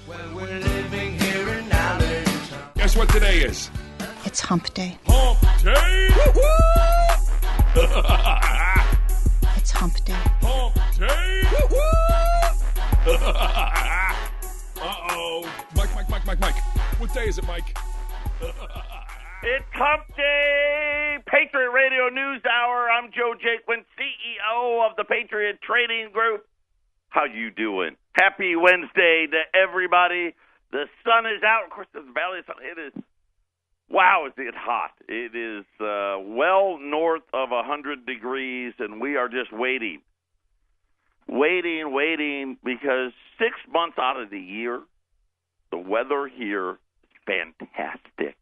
Well, we're living here in Allentown. Guess what today is? It's hump day. Hump day! It's hump day. Hump day! Uh-oh. Mike. What day is it, Mike? It's hump day! Patriot Radio News Hour. I'm Joe Jaquint, CEO of the Patriot Trading Group. How you doing? Happy Wednesday to everybody. The sun is out. Of course, the valley sun. It is, wow, is it hot. It is well north of 100 degrees, and we are just waiting, because 6 months out of the year, the weather here is fantastic.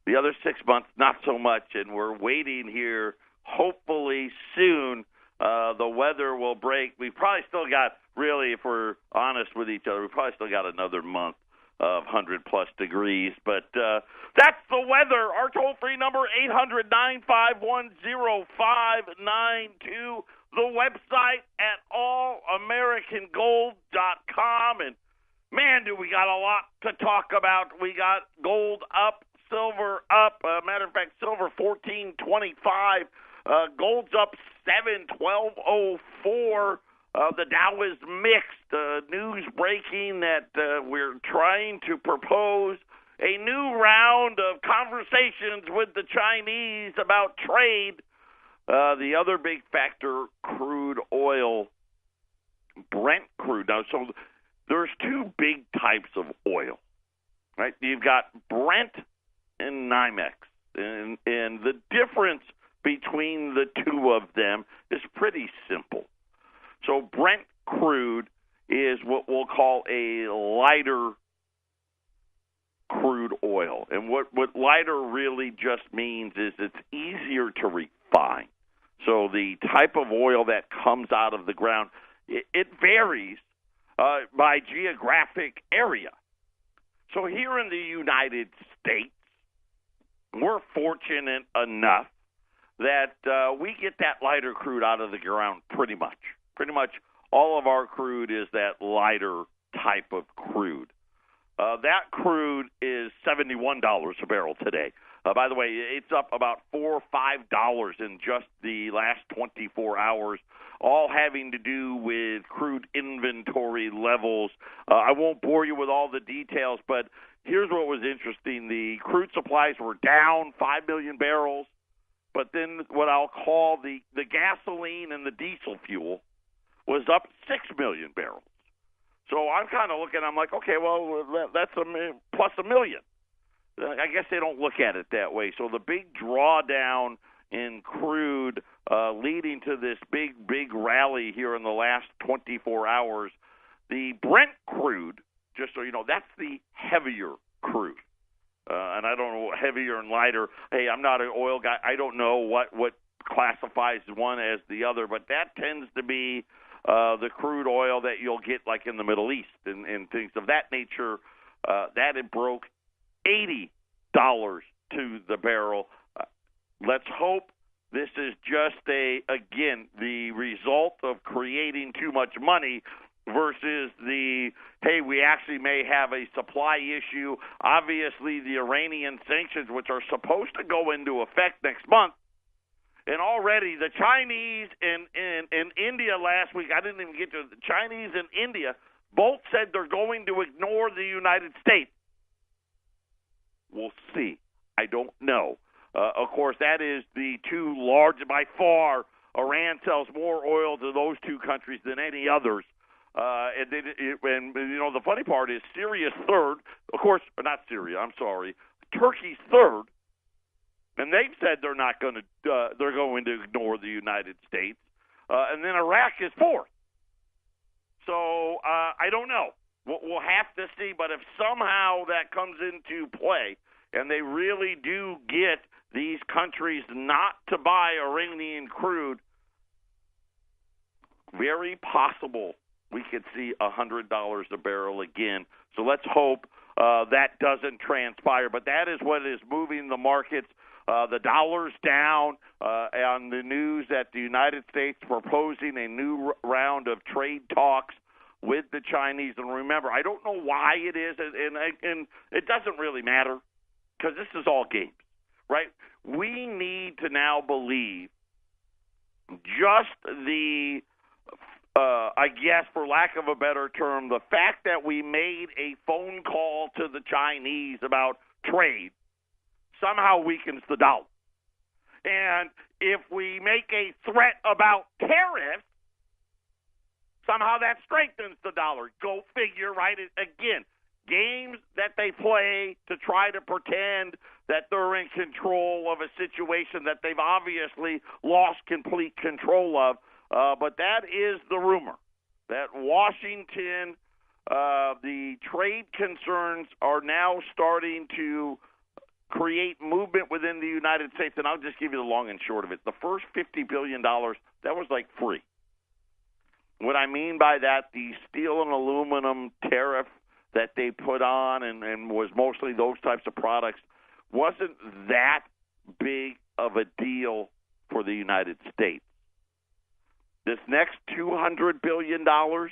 The other 6 months, not so much, and we're waiting here. Hopefully soon the weather will break. We've probably still got, really, if we're honest with each other, we've probably still got another month of 100-plus degrees. But that's the weather. Our toll-free number, 800-951-0592. The website at allamericangold.com. And, man, do we got a lot to talk about. We got gold up, silver up. Matter of fact, silver $14.25. Gold's up 7/12/04. The Dow is mixed. News breaking that we're trying to propose a new round of conversations with the Chinese about trade. The other big factor, crude oil, Brent crude. Now, so there's two big types of oil, right? You've got Brent and NYMEX, and the difference between the two of them is pretty simple. So Brent crude is what we'll call a lighter crude oil. And what lighter really just means is it's easier to refine. So the type of oil that comes out of the ground, it varies by geographic area. So here in the United States, we're fortunate enough that we get that lighter crude out of the ground pretty much. Pretty much all of our crude is that lighter type of crude. That crude is $71 a barrel today. By the way, it's up about $4 or $5 in just the last 24 hours, all having to do with crude inventory levels. I won't bore you with all the details, but here's what was interesting. The crude supplies were down 5 million barrels, but then what I'll call the gasoline and the diesel fuel was up 6 million barrels. So I'm kind of looking, I'm like, okay, well, that's plus a million. I guess they don't look at it that way. So the big drawdown in crude leading to this big rally here in the last 24 hours. The Brent crude, just so you know, that's the heavier crude. And I don't know, heavier and lighter. Hey, I'm not an oil guy. I don't know what classifies one as the other, but that tends to be the crude oil that you'll get like in the Middle East and things of that nature. That it broke $80 to the barrel. Let's hope this is just the result of creating too much money versus hey, we actually may have a supply issue. Obviously, the Iranian sanctions, which are supposed to go into effect next month, and already the Chinese and India last week, I didn't even get to the Chinese and India, both said they're going to ignore the United States. We'll see. I don't know. Of course, that is the two large, by far, Iran sells more oil to those two countries than any others. And the funny part is Syria's third. Of course, not Syria, I'm sorry. Turkey's third. And they've said they're going to ignore the United States. And then Iraq is fourth. So I don't know. We'll have to see. But if somehow that comes into play and they really do get these countries not to buy Iranian crude, very possible we could see $100 a barrel again. So let's hope that doesn't transpire. But that is what is moving the markets. The dollar's down on the news that the United States proposing a new round of trade talks with the Chinese. And remember, I don't know why it is, and it doesn't really matter because this is all games, right? We need to now believe just the, I guess, for lack of a better term, the fact that we made a phone call to the Chinese about trade somehow weakens the dollar. And if we make a threat about tariffs, somehow that strengthens the dollar. Go figure, right? Again, games that they play to try to pretend that they're in control of a situation that they've obviously lost complete control of. But that is the rumor, that Washington, the trade concerns are now starting to create movement within the United States. And I'll just give you the long and short of it. The first $50 billion, that was like free. What I mean by that, the steel and aluminum tariff that they put on and was mostly those types of products wasn't that big of a deal for the United States. This next $200 billion, a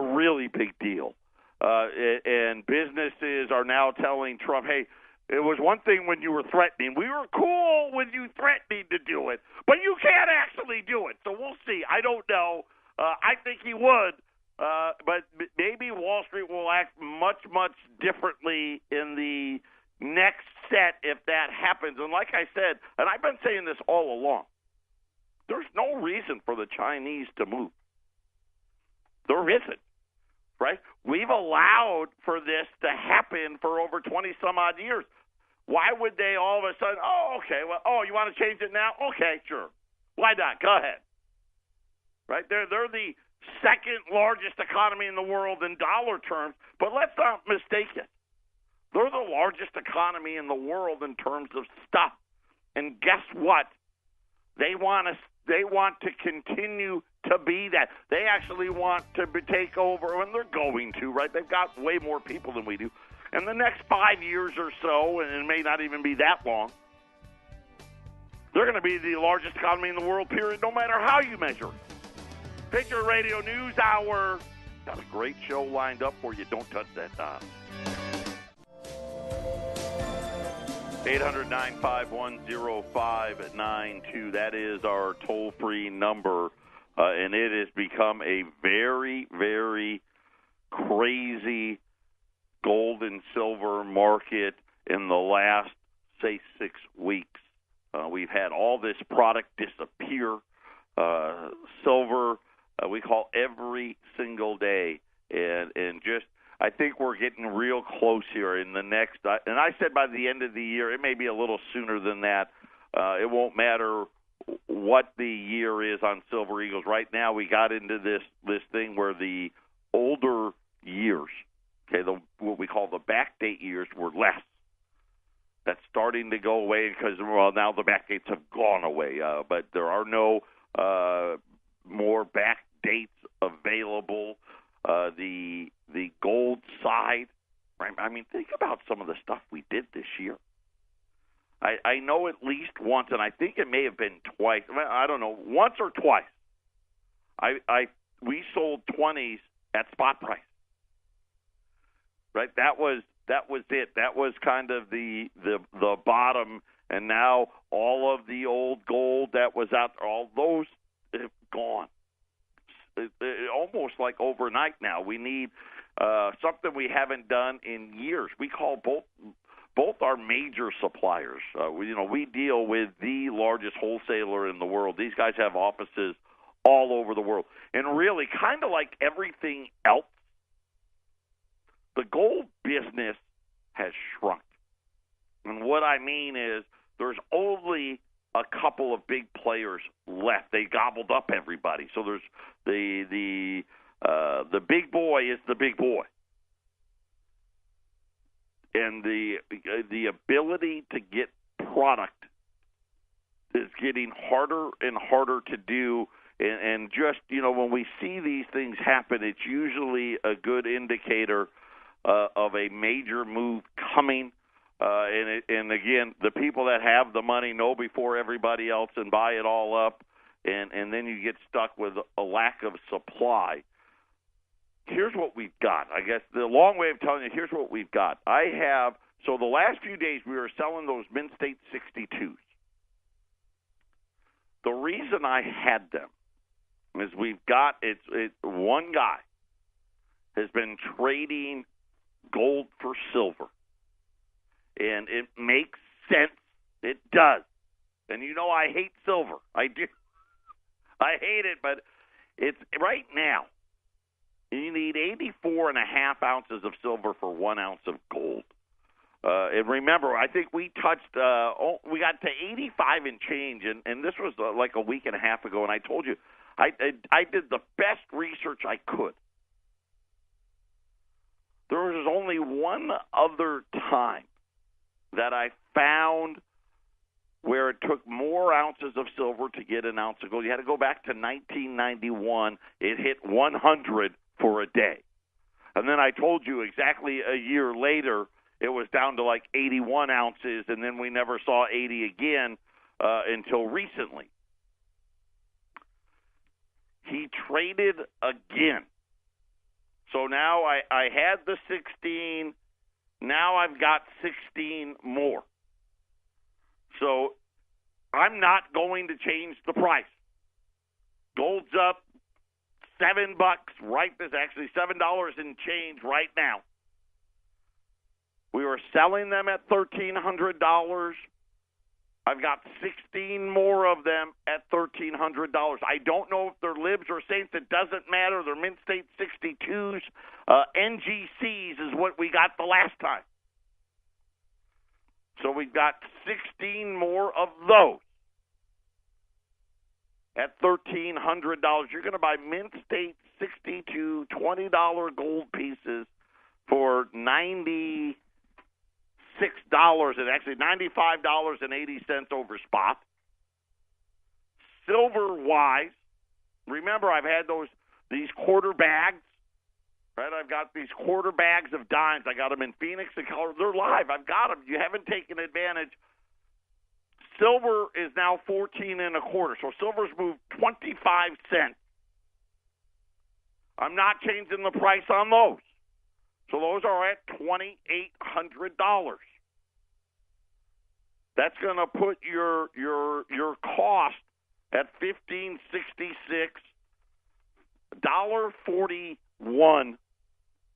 really big deal. And businesses are now telling Trump, hey, it was one thing when you were threatening. We were cool when you threatened to do it, but you can't actually do it. So we'll see. I don't know. I think he would, but maybe Wall Street will act much, much differently in the next set if that happens. And like I said, and I've been saying this all along, there's no reason for the Chinese to move. There isn't, right? We've allowed for this to happen for over 20-some-odd years. Why would they all of a sudden, you want to change it now? Okay, sure. Why not? Go ahead. Right? They're the second largest economy in the world in dollar terms, but let's not mistake it. They're the largest economy in the world in terms of stuff. And guess what? They want to continue to be that. They actually want to take over, and they're going to, right? They've got way more people than we do. In the next 5 years or so, and it may not even be that long, they're going to be the largest economy in the world, period, no matter how you measure it. Patriot Radio News Hour. Got a great show lined up for you. Don't touch that dial. 800-951-0592. That is our toll-free number, and it has become a very, very crazy gold and silver market in the last, say, 6 weeks. We've had all this product disappear. Silver, we call every single day, and just I think we're getting real close here in the next, and I said by the end of the year, it may be a little sooner than that. It won't matter what the year is on Silver Eagles. Right now we got into this thing where the older years, what we call the backdate years, were less. That's starting to go away because, now the backdates have gone away, but there are no more back dates available. The gold side, right? I mean, think about some of the stuff we did this year. I know at least once, and I think it may have been twice. I don't know, once or twice. We sold 20s at spot price. Right? That was it. That was kind of the bottom, and now all of the old gold that was out there, all those have gone. Almost like overnight now. We need something we haven't done in years. We call both our major suppliers. We deal with the largest wholesaler in the world. These guys have offices all over the world. And really, kind of like everything else, the gold business has shrunk. And what I mean is there's only a couple of big players left. They gobbled up everybody. So there's the big boy is the big boy. And the ability to get product is getting harder and harder to do. And just, when we see these things happen, it's usually a good indicator of a major move coming. And again, the people that have the money know before everybody else and buy it all up, and then you get stuck with a lack of supply. here's what we've got. I guess the long way of telling you, here's what we've got. So the last few days we were selling those Mint State 62s. The reason I had them is we've got one guy has been trading gold for silver. And it makes sense. It does. And you know I hate silver. I do. I hate it, but it's right now. You need 84 and a half ounces of silver for 1 ounce of gold. And remember, I think we touched, we got to 85 and change, and this was like a week and a half ago, and I told you, I did the best research I could. There was only one other time that I found where it took more ounces of silver to get an ounce of gold. You had to go back to 1991. It hit 100 for a day. And then I told you exactly a year later, it was down to like 81 ounces, and then we never saw 80 again until recently. He traded again. So now I had the 16. Now I've got 16 more. So I'm not going to change the price. Gold's up $7 right this actually $7 and change right now. We were selling them at $1,300. I've got 16 more of them at $1,300. I don't know if they're libs or saints. It doesn't matter. They're Mint State 62s. NGCs is what we got the last time. So we've got 16 more of those at $1,300. You're going to buy Mint State 62 $20 gold pieces for $96 and actually $95.80 over spot. Silver-wise, remember I've had these quarter bags. Right, I've got these quarter bags of dimes. I got them in Phoenix and Colorado. They're live. I've got them. You haven't taken advantage. Silver is now 14 and a quarter. So silver's moved 25 cents. I'm not changing the price on those. So those are at $2,800. That's going to put your cost at $1,566, $1.41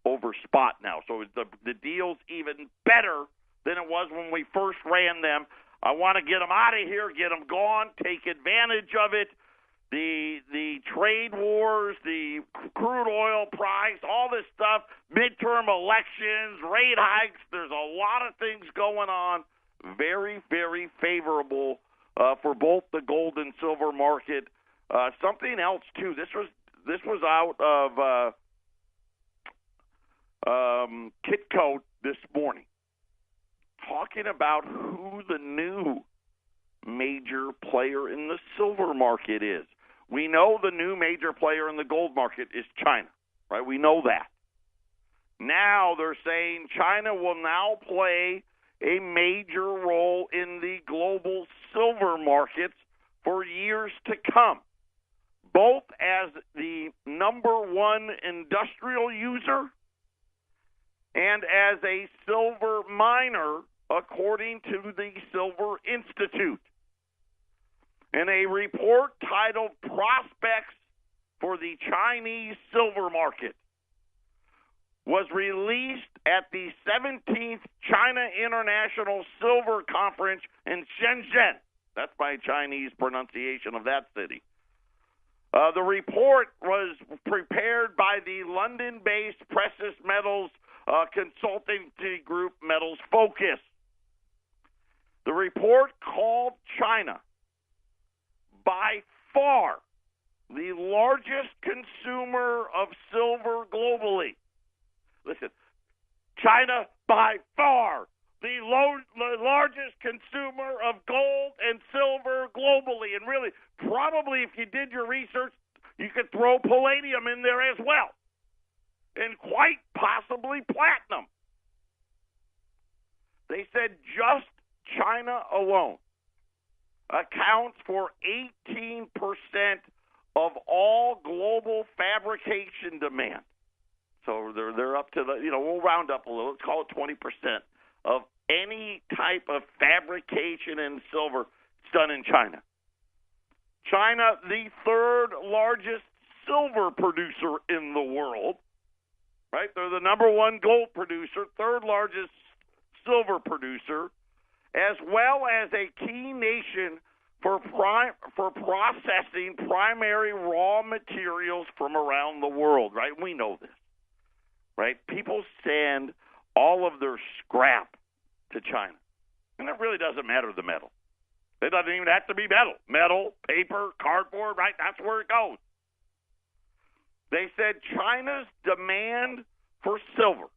over spot now. So the deal's even better than it was when we first ran them. I want to get them out of here, get them gone, take advantage of it. The trade wars, the crude oil price, all this stuff, midterm elections, rate hikes, there's a lot of things going on. Very, very favorable for both the gold and silver market. Something else, too. This was out of Kitco this morning, talking about who the new major player in the silver market is. We know the new major player in the gold market is China, right? We know that. Now they're saying China will now play a major role in the global silver markets for years to come, both as the number one industrial user and as a silver miner, according to the Silver Institute. In a report titled Prospects for the Chinese Silver Market, was released at the 17th China International Silver Conference in Shenzhen. That's my Chinese pronunciation of that city. The report was prepared by the London-based precious metals consultancy group Metals Focus. The report called China by far the largest consumer of silver globally. Listen, China by far the largest consumer of gold and silver globally. And really, probably if you did your research, you could throw palladium in there as well. And quite possibly platinum. They said just China alone accounts for 18% of all global fabrication demand. So they're up to we'll round up a little. Let's call it 20% of any type of fabrication in silver. It's done in China. China, the third largest silver producer in the world, right? They're the number one gold producer, third largest silver producer, as well as a key nation for processing primary raw materials from around the world, right? We know this, right? People send all of their scrap to China, and it really doesn't matter the metal. It doesn't even have to be metal. Metal, paper, cardboard, right? That's where it goes. They said China's demand for silver,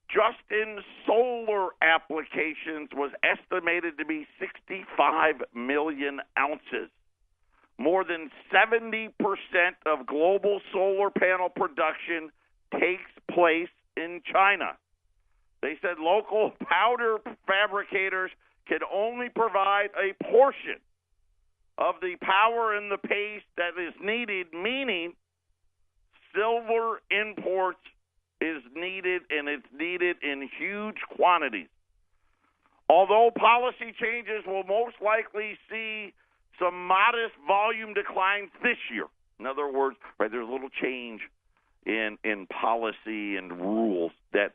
just in solar applications, was estimated to be 65 million ounces. More than 70% of global solar panel production takes place in China. They said local powder fabricators can only provide a portion of the power and the paste that is needed, meaning silver imports is needed, and it's needed in huge quantities. Although policy changes will most likely see some modest volume declines this year. In other words, right, there's a little change in policy and rules that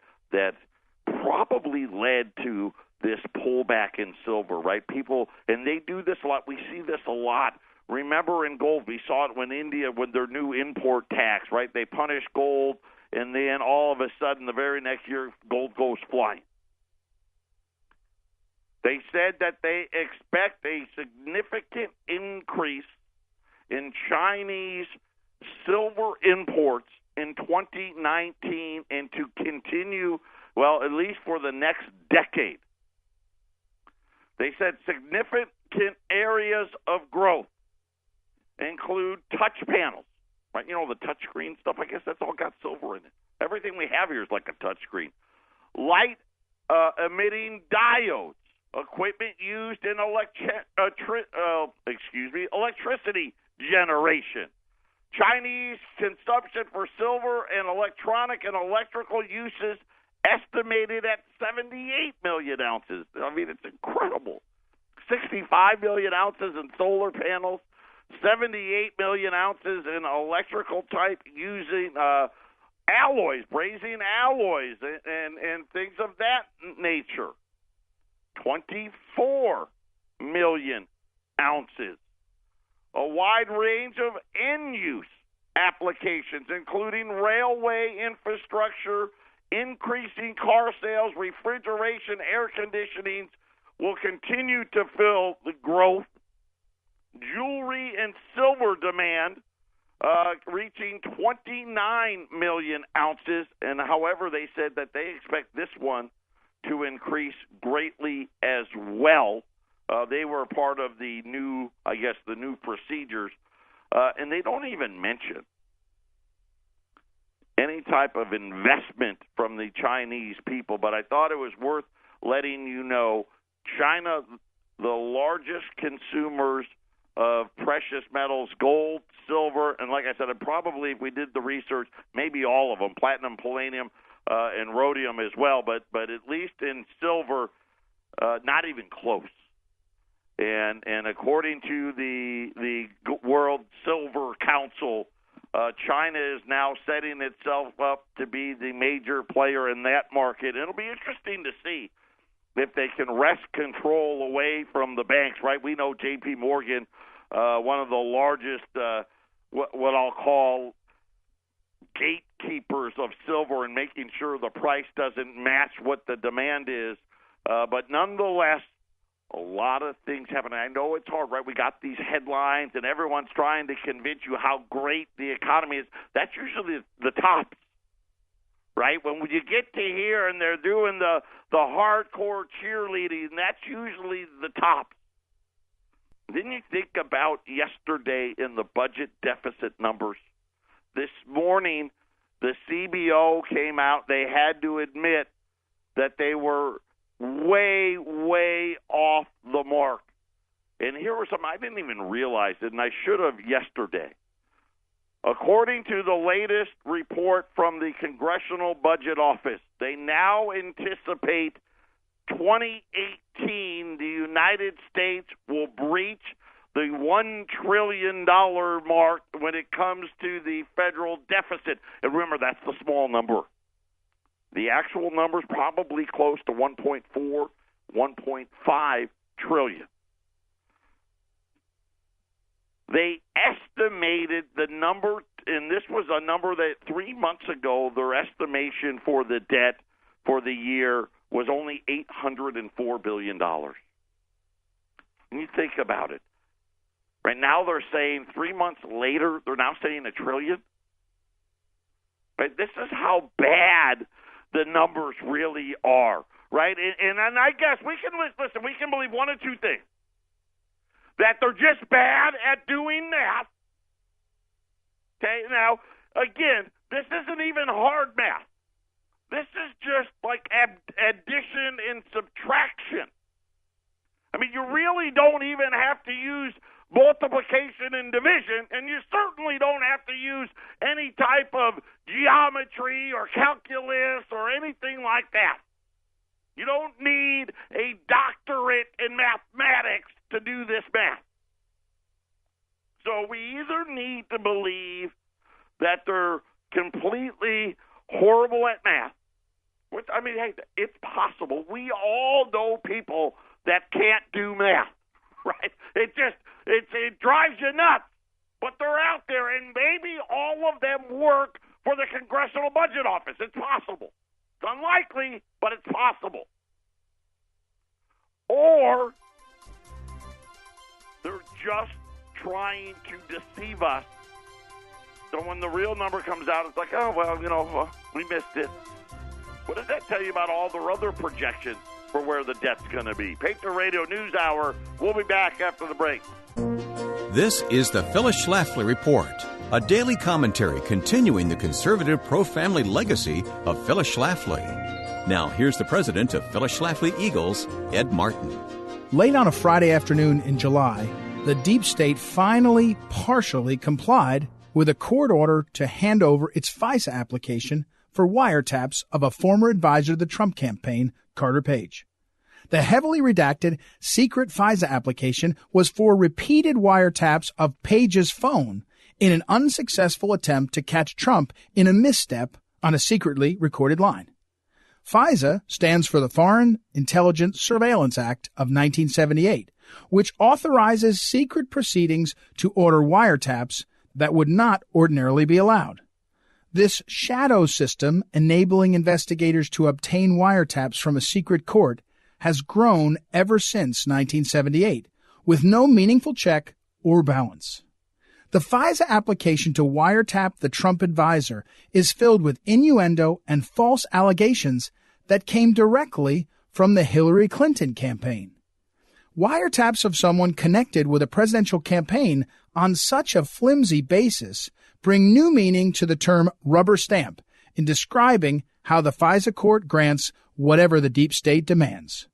probably led to this pullback in silver, right? People, and they do this a lot. We see this a lot. Remember in gold, we saw it when India, with their new import tax, right? They punish gold, and then all of a sudden, the very next year, gold goes flying. They said that they expect a significant increase in Chinese silver imports in 2019 and to continue, well, at least for the next decade. They said significant areas of growth include touch panels, right? You know, the touch screen stuff, I guess that's all got silver in it. Everything we have here is like a touch screen. Light emitting diodes, equipment used in electricity generation. Chinese consumption for silver and electronic and electrical uses estimated at 78 million ounces. I mean, it's incredible. 65 million ounces in solar panels, 78 million ounces in electrical type using alloys, brazing alloys, and things of that nature. 24 million ounces. A wide range of end-use applications, including railway infrastructure, increasing car sales, refrigeration, air conditioning, will continue to fill the growth. Jewelry and silver demand reaching 29 million ounces, and however, they said that they expect this one to increase greatly as well. They were part of the new procedures, and they don't even mention any type of investment from the Chinese people, but I thought it was worth letting you know China, the largest consumers of precious metals, gold, silver, and like I said, probably if we did the research, maybe all of them, platinum, palladium, and rhodium as well, but at least in silver, not even close. And according to the World Silver Council, China is now setting itself up to be the major player in that market. It'll be interesting to see if they can wrest control away from the banks, right? We know J.P. Morgan, one of the largest, what I'll call gatekeepers of silver and making sure the price doesn't match what the demand is. But nonetheless, a lot of things happen. I know it's hard, right? We got these headlines, and everyone's trying to convince you how great the economy is. That's usually the tops, right? When you get to here and they're doing the hardcore cheerleading, that's usually the top. Then you think about yesterday in the budget deficit numbers. This morning, the CBO came out. They had to admit that they were way, way off the mark. And here was something I didn't even realize it, and I should have yesterday. According to the latest report from the Congressional Budget Office, they now anticipate 2018, the United States will breach the $1 trillion mark when it comes to the federal deficit. And remember, that's the small number. The actual number is probably close to 1.4, 1.5 trillion. They estimated the number, and this was a number that 3 months ago, their estimation for the debt for the year was only $804 billion. And you think about it. Right now they're saying 3 months later, they're now saying $1 trillion. Right? This is how bad the numbers really are. Right? And I guess we can believe one of two things. That they're just bad at doing math. Okay, now, again, this isn't even hard math. This is just like addition and subtraction. I mean, you really don't even have to use multiplication and division, and you certainly don't have to use any type of geometry or calculus or anything like that. You don't need a doctorate in mathematics to do this math. So we either need to believe that they're completely horrible at math, which, I mean, hey, it's possible. We all know people that can't do math, right? It drives you nuts, but they're out there, and maybe all of them work for the Congressional Budget Office. It's possible. It's unlikely, but it's possible. Or they're just trying to deceive us. So when the real number comes out, it's like, oh, well, we missed it. What does that tell you about all their other projections for where the debt's going to be? Patriot Radio News Hour. We'll be back after the break. This is the Phyllis Schlafly Report, a daily commentary continuing the conservative pro-family legacy of Phyllis Schlafly. Now, here's the president of Phyllis Schlafly Eagles, Ed Martin. Late on a Friday afternoon in July, the deep state finally partially complied with a court order to hand over its FISA application for wiretaps of a former advisor to the Trump campaign, Carter Page. The heavily redacted secret FISA application was for repeated wiretaps of Page's phone in an unsuccessful attempt to catch Trump in a misstep on a secretly recorded line. FISA stands for the Foreign Intelligence Surveillance Act of 1978, which authorizes secret proceedings to order wiretaps that would not ordinarily be allowed. This shadow system enabling investigators to obtain wiretaps from a secret court has grown ever since 1978, with no meaningful check or balance. The FISA application to wiretap the Trump advisor is filled with innuendo and false allegations that came directly from the Hillary Clinton campaign. Wiretaps of someone connected with a presidential campaign on such a flimsy basis bring new meaning to the term rubber stamp in describing how the FISA court grants whatever the deep state demands.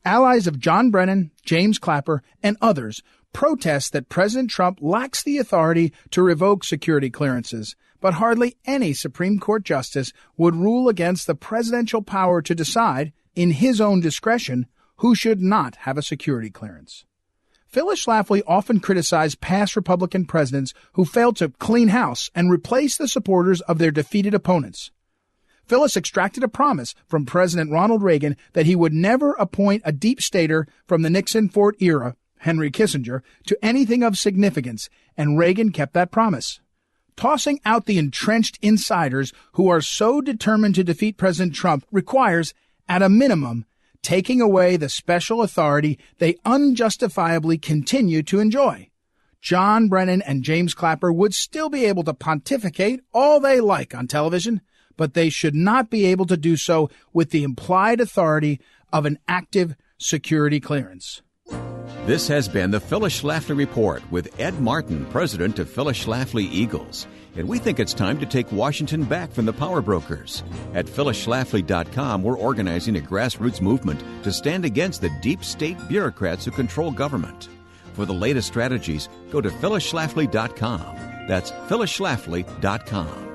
Allies of John Brennan, James Clapper, and others protest that President Trump lacks the authority to revoke security clearances, but hardly any Supreme Court justice would rule against the presidential power to decide, in his own discretion, who should not have a security clearance. Phyllis Schlafly often criticized past Republican presidents who failed to clean house and replace the supporters of their defeated opponents. Phyllis extracted a promise from President Ronald Reagan that he would never appoint a deep stater from the Nixon-Ford era, Henry Kissinger, to anything of significance, and Reagan kept that promise. Tossing out the entrenched insiders who are so determined to defeat President Trump requires, at a minimum, taking away the special authority they unjustifiably continue to enjoy. John Brennan and James Clapper would still be able to pontificate all they like on television, but they should not be able to do so with the implied authority of an active security clearance. This has been the Phyllis Schlafly Report with Ed Martin, president of Phyllis Schlafly Eagles. And we think it's time to take Washington back from the power brokers. At phyllisschlafly.com, we're organizing a grassroots movement to stand against the deep state bureaucrats who control government. For the latest strategies, go to phyllisschlafly.com. That's phyllisschlafly.com.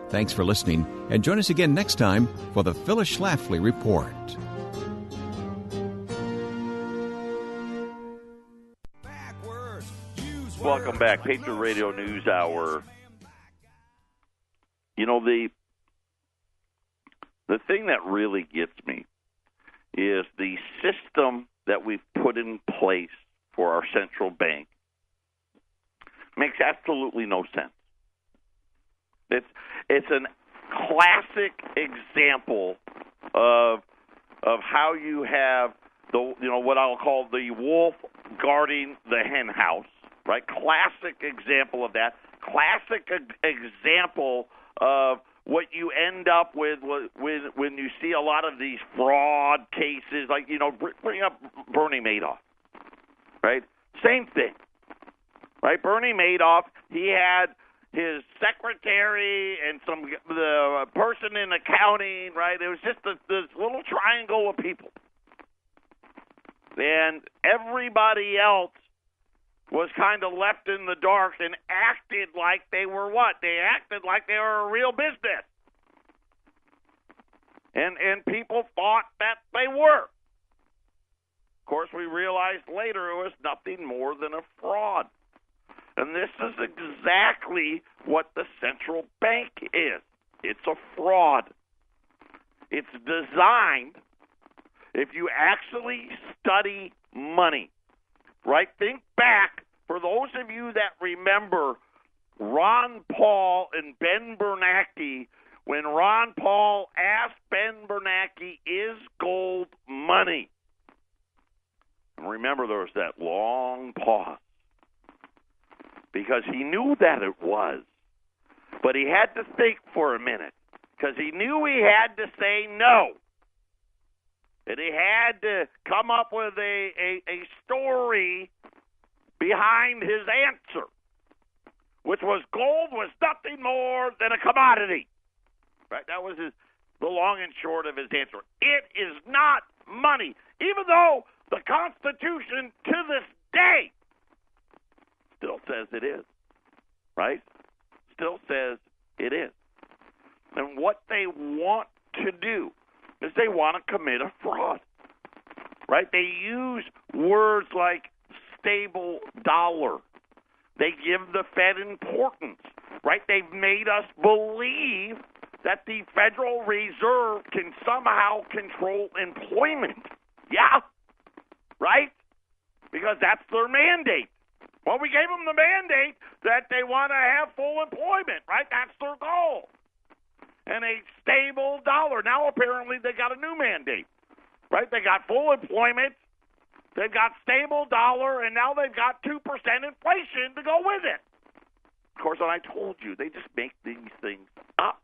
Thanks for listening, and join us again next time for the Phyllis Schlafly Report. Welcome back, Patriot Radio News Hour. You know, the thing that really gets me is the system that we've put in place for our central bank makes absolutely no sense. It's an classic example of how you have what I'll call the wolf guarding the hen house, right? Classic example of that. Classic example of what you end up with when you see a lot of these fraud cases, like, bring up Bernie Madoff, right? Same thing, right? Bernie Madoff, he had his secretary and the person in accounting, right? It was just this little triangle of people. And everybody else was kind of left in the dark and acted like they were what? They acted like they were a real business. And people thought that they were. Of course, we realized later it was nothing more than a fraud. And this is exactly what the central bank is. It's a fraud. It's designed, if you actually study money, right? Think back, for those of you that remember Ron Paul and Ben Bernanke, when Ron Paul asked Ben Bernanke, is gold money? And remember, there was that long pause, because he knew that it was. But he had to think for a minute, because he knew he had to say no. And he had to come up with a story behind his answer, which was gold was nothing more than a commodity. Right? That was the long and short of his answer. It is not money, even though the Constitution to this day still says it is. Right? Still says it is. And what they want to do is they want to commit a fraud. Right? They use words like stable dollar. They give the Fed importance. Right? They've made us believe that the Federal Reserve can somehow control employment. Yeah. Right? Because that's their mandate. Well, we gave them the mandate that they want to have full employment, right? That's their goal. And a stable dollar. Now, apparently, they got a new mandate, right? They got full employment, they've got stable dollar, and now they've got 2% inflation to go with it. Of course, and I told you, they just make these things up.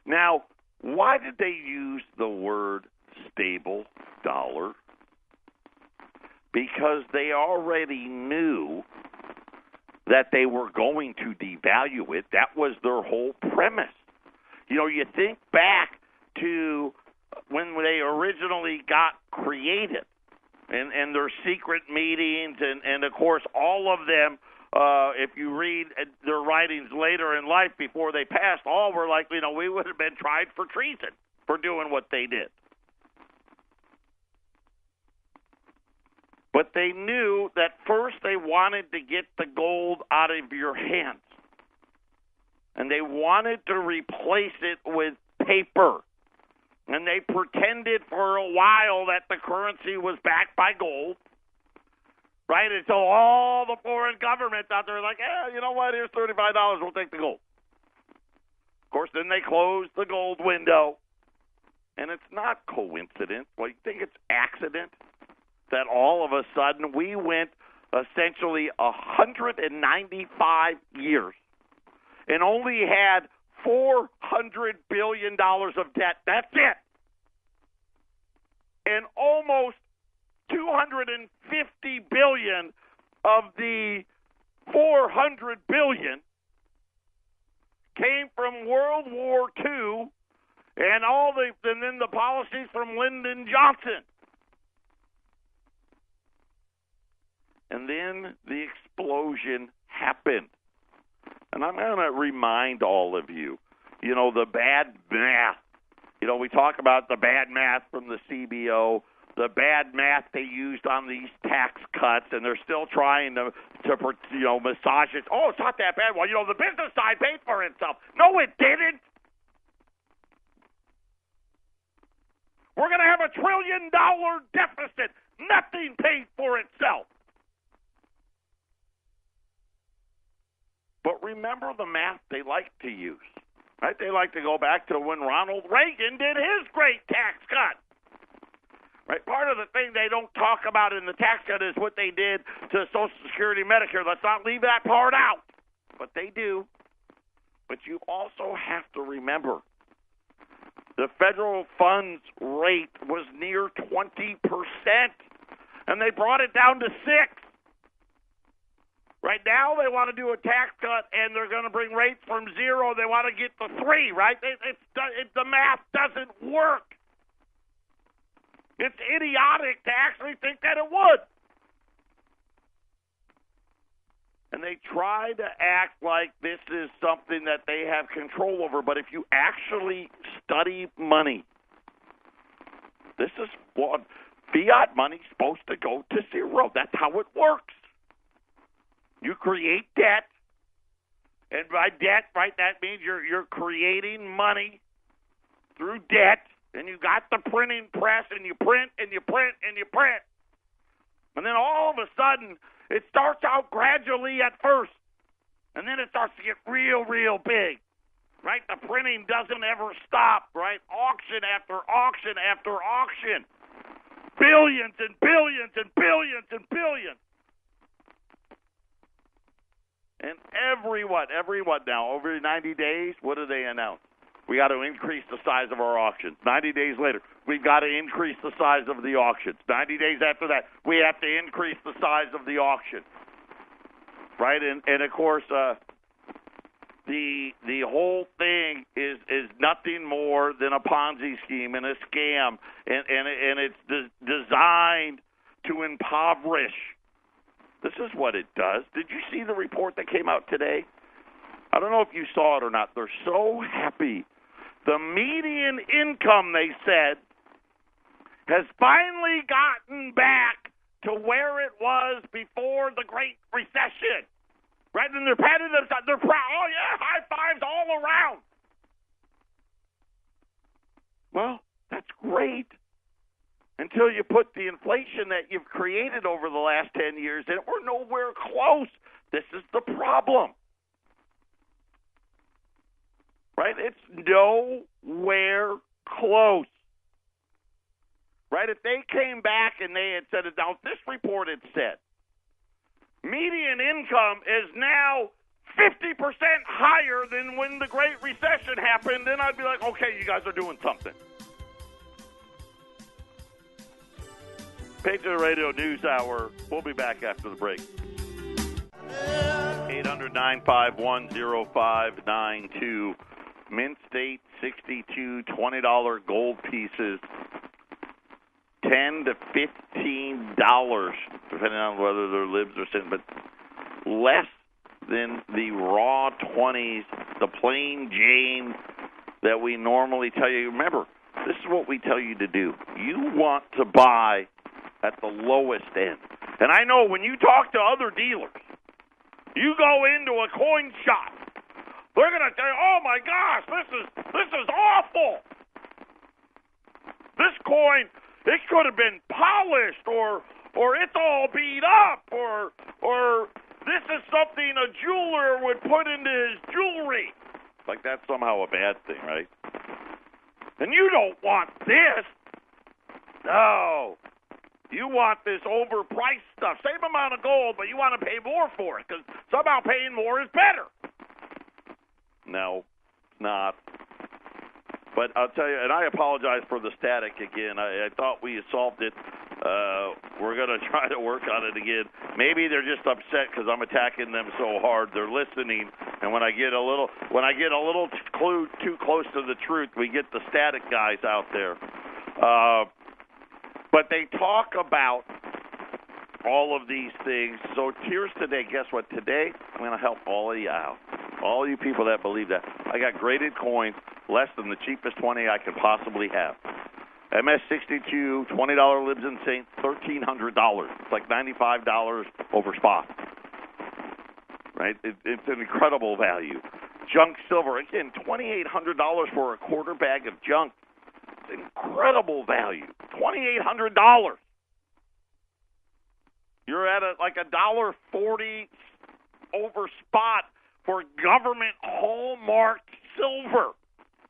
Now, why did they use the word stable dollar? Because they already knew that they were going to devalue it. That was their whole premise. You think back to when they originally got created and their secret meetings, and of course, all of them, if you read their writings later in life before they passed, all were like, we would have been tried for treason for doing what they did. But they knew that first they wanted to get the gold out of your hands. And they wanted to replace it with paper. And they pretended for a while that the currency was backed by gold. Right? Until all the foreign governments out there were like, you know what, here's $35, we'll take the gold. Of course, then they closed the gold window. And it's not coincidence. Well, you think it's accident that all of a sudden we went essentially 195 years and only had $400 billion of debt. That's it. And almost $250 billion of the $400 billion came from World War II and then the policies from Lyndon Johnson. And then the explosion happened. And I'm going to remind all of you, the bad math. We talk about the bad math from the CBO, the bad math they used on these tax cuts, and they're still trying to massage it. Oh, it's not that bad. Well, the business side paid for itself. No, it didn't. We're going to have $1 trillion deficit. Nothing paid for itself. But remember the math they like to use, right? They like to go back to when Ronald Reagan did his great tax cut. Right? Part of the thing they don't talk about in the tax cut is what they did to Social Security, Medicare. Let's not leave that part out. But they do. But you also have to remember the federal funds rate was near 20%, and they brought it down to 6%. Right now, they want to do a tax cut, and they're going to bring rates from 0. They want to get to 3, right? The math doesn't work. It's idiotic to actually think that it would. And they try to act like this is something that they have control over, but if you actually study money, this is what fiat money's supposed to go to 0. That's how it works. You create debt, and by debt, right, that means you're creating money through debt, and you got the printing press, and you print, and you print, and you print. And then all of a sudden, it starts out gradually at first, and then it starts to get real, real big, right? The printing doesn't ever stop, right? Auction after auction after auction. Billions and billions and billions and billions. And everyone now, over 90 days, what do they announce? We got to increase the size of our auctions. 90 days later, we've got to increase the size of the auctions. 90 days after that, we have to increase the size of the auction. Right? And of course, the whole thing is nothing more than a Ponzi scheme and a scam, and it's designed to impoverish. This is what it does. Did you see the report that came out today? I don't know if you saw it or not. They're so happy. The median income, they said, has finally gotten back to where it was before the Great Recession. Right? And they're patting themselves. They're proud. Oh, yeah, high fives all around. Well, that's great. Until you put the inflation that you've created over the last 10 years in it, we're nowhere close. This is the problem. Right? It's nowhere close. Right? If they came back and they had said it, now this report had said, median income is now 50% higher than when the Great Recession happened, then I'd be like, okay, you guys are doing something. Patriot Radio News Hour. We'll be back after the break. 800-951-0592. Mint State 62 $20 gold pieces. $10 to $15, depending on whether they're libs or sin, but less than the raw 20s, the plain Jane that we normally tell you. Remember, this is what we tell you to do. You want to buy at the lowest end. And I know when you talk to other dealers, you go into a coin shop, they're going to say, oh my gosh, this is awful. This coin, it could have been polished, or it's all beat up, or this is something a jeweler would put into his jewelry. Like that's somehow a bad thing, right? And you don't want this. No. You want this overpriced stuff. Same amount of gold, but you want to pay more for it because somehow paying more is better. No, it's not. But I'll tell you, and I apologize for the static again. I thought we had solved it. We're going to try to work on it again. Maybe they're just upset because I'm attacking them so hard. They're listening, and when I get a little too close to the truth, we get the static guys out there. But they talk about all of these things. So here's today. Guess what? Today, I'm going to help all of you out. All you people that believe that. I got graded coins, less than the cheapest 20 I could possibly have. MS62, $20 Libs and Saints, $1,300. It's like $95 over spot. Right? It's an incredible value. Junk silver, again, $2,800 for a quarter bag of junk. It's incredible value. $2,800. You're at like $1.40 over spot for government hallmarked silver.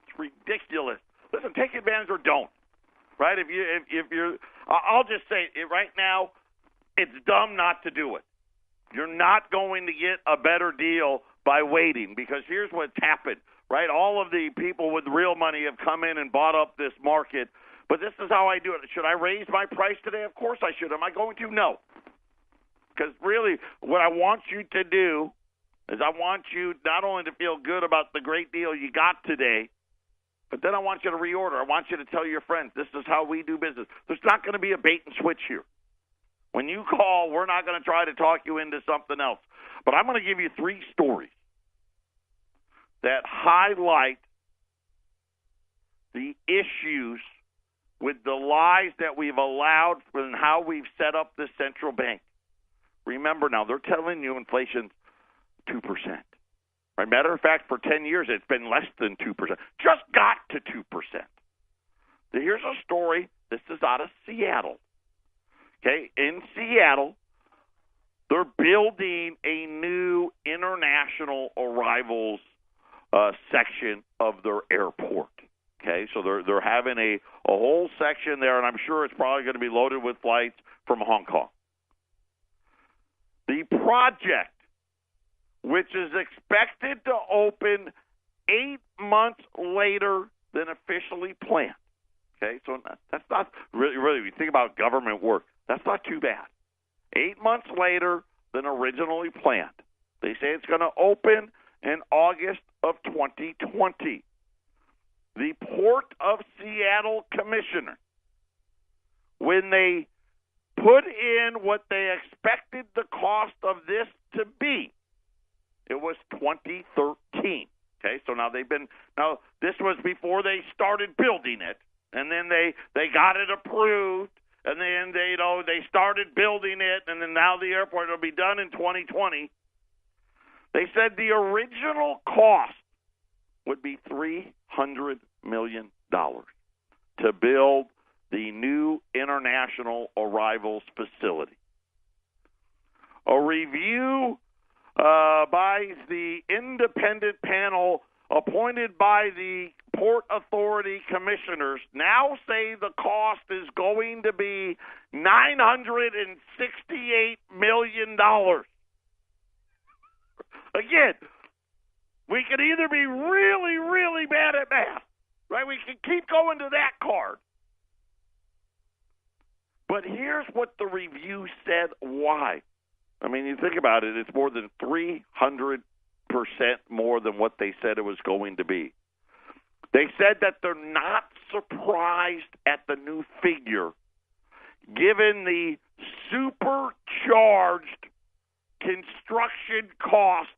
It's ridiculous. Listen, take advantage or don't. Right? If you're, I'll just say it right now. It's dumb not to do it. You're not going to get a better deal by waiting, because here's what's happened. Right? All of the people with real money have come in and bought up this market. But this is how I do it. Should I raise my price today? Of course I should. Am I going to? No. Because really, what I want you to do is I want you not only to feel good about the great deal you got today, but then I want you to reorder. I want you to tell your friends, this is how we do business. There's not going to be a bait and switch here. When you call, we're not going to try to talk you into something else. But I'm going to give you 3 stories that highlight the issues with the lies that we've allowed and how we've set up the central bank. Remember now, they're telling you inflation's 2%. Right? Matter of fact, for 10 years, it's been less than 2%. Just got to 2%. Here's a story. This is out of Seattle. Okay, in Seattle, they're building a new international arrivals section of their airport. Okay, so they're having a whole section there, and I'm sure it's probably going to be loaded with flights from Hong Kong. The project, which is expected to open 8 months later than officially planned. Okay, so that's not really, when you think about government work, that's not too bad. 8 months later than originally planned. They say it's going to open in August of 2020. The Port of Seattle commissioner, when they put in what they expected the cost of this to be, it was 2013. Okay, so now this was before they started building it, and then they got it approved, and then they started building it, and then now the airport will be done in 2020. They said the original cost would be $300 million to build the new international arrivals facility. A review by the independent panel appointed by the Port Authority commissioners now say the cost is going to be $968 million. Again, we could either be really, really bad at math, right? We can keep going to that card. But here's what the review said why. I mean, you think about it, it's more than 300% more than what they said it was going to be. They said that they're not surprised at the new figure, given the supercharged construction cost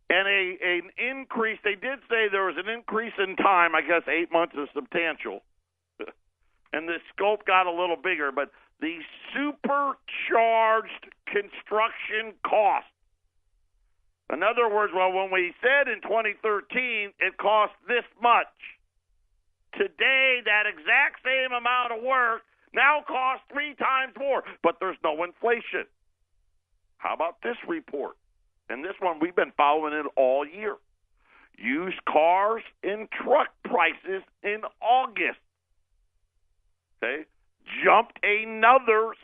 and an increase. They did say there was an increase in time. I guess 8 months is substantial. And the scope got a little bigger, but the supercharged construction cost. In other words, well, when we said in 2013 it cost this much, today that exact same amount of work now costs 3 times more, but there's no inflation. How about this report? And this one, we've been following it all year. Used cars and truck prices in August, okay, jumped another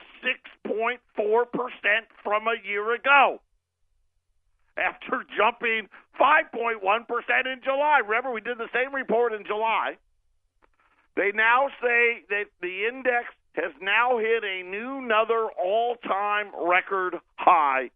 6.4% from a year ago, after jumping 5.1% in July. Remember, we did the same report in July. They now say that the index has now hit another all-time record high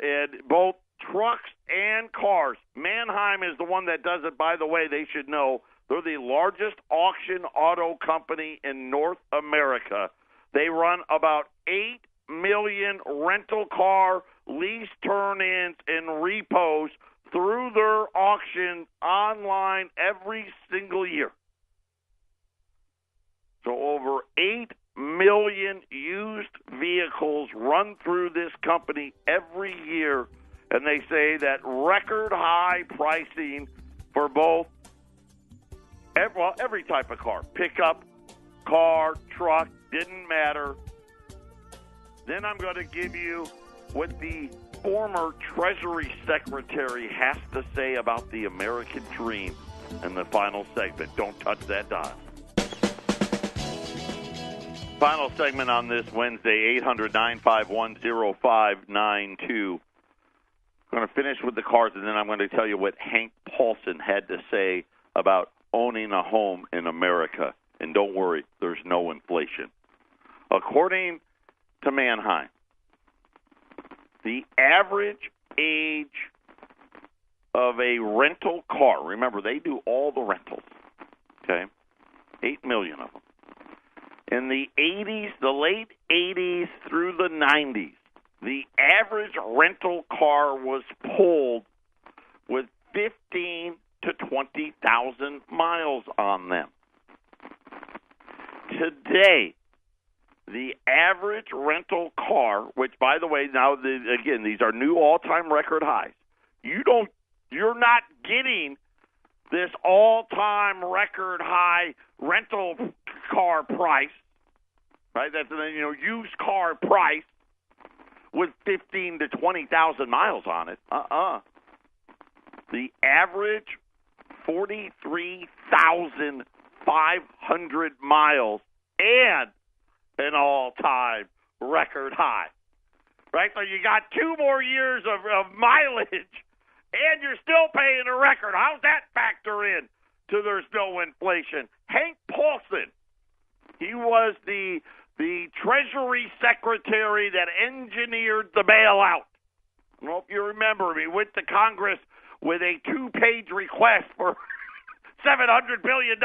in both trucks and cars. Manheim is the one that does it, by the way. They should know. They're the largest auction auto company in North America. They run about 8 million rental car lease turn-ins and repos through their auction online every single year. So over 8 million used vehicles run through this company every year, and they say that record high pricing for both, every type of car, pickup, car, truck, didn't matter. Then I'm going to give you what the former Treasury Secretary has to say about the American dream in the final segment. Don't touch that dial. Final segment on this Wednesday, 800-951-0592. I'm going to finish with the cars, and then I'm going to tell you what Hank Paulson had to say about owning a home in America. And don't worry, there's no inflation. According to Manheim, the average age of a rental car, remember, they do all the rentals, okay? 8 million of them. In the 80s, the late 80s through the 90s, the average rental car was pulled with 15 to 20,000 miles on them. Today, the average rental car, which, by the way, now, again, these are new all-time record highs. You're not getting this all-time record high rental car price, right? That's used car price with 15 to 20,000 miles on it. The average 43,500 miles and an all-time record high, right? So you got 2 more years of mileage, and you're still paying a record. How's that factor in to there's no inflation? Hank Paulson, he was the Treasury Secretary that engineered the bailout. I don't know if you remember, he went to Congress with a 2-page request for $700 billion.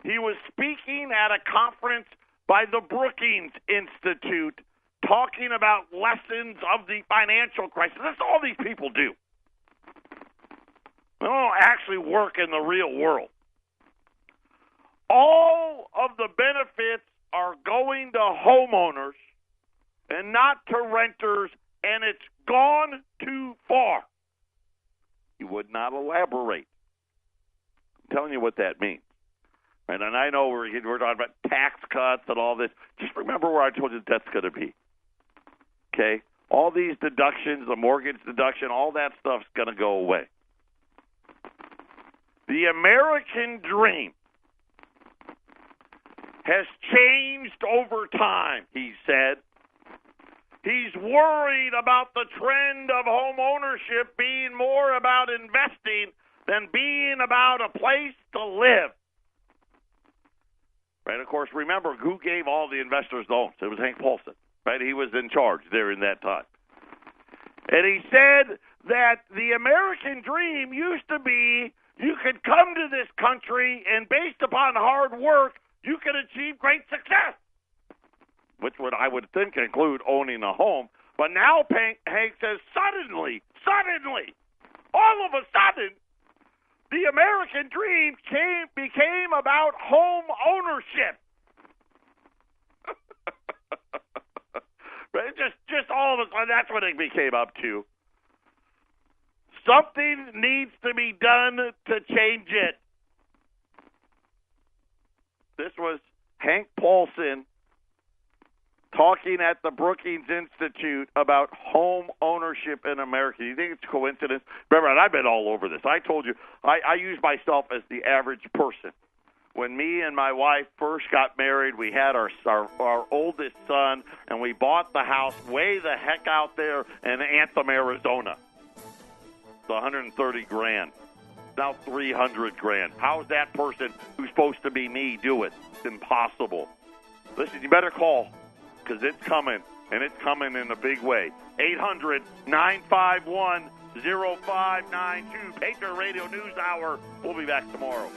He was speaking at a conference by the Brookings Institute talking about lessons of the financial crisis. That's all these people do. They don't actually work in the real world. All of the benefits are going to homeowners and not to renters, and it's gone too far. He would not elaborate. I'm telling you what that means. Right? And I know we're talking about tax cuts and all this. Just remember where I told you that's going to be. Okay? All these deductions, the mortgage deduction, all that stuff's going to go away. The American dream has changed over time, he said. He's worried about the trend of home ownership being more about investing than being about a place to live. Right? Of course, remember who gave all the investors loans? It was Hank Paulson. Right? He was in charge during that time. And he said that the American dream used to be you could come to this country and based upon hard work, you could achieve great success, which would, I would think, include owning a home. But now Hank says suddenly, all of a sudden, the American dream became about home ownership. Right? Just all of a sudden, that's what it became up to. Something needs to be done to change it. This was Hank Paulson talking at the Brookings Institute about home ownership in America. Do you think it's a coincidence? Remember, and I've been all over this. I told you, I use myself as the average person. When me and my wife first got married, we had our oldest son, and we bought the house way the heck out there in Anthem, Arizona. It's $130,000. Now $300,000. How's that person who's supposed to be me do it? It's impossible. Listen, you better call because it's coming, and it's coming in a big way. 800-951-0592. Patriot Radio News Hour. We'll be back tomorrow.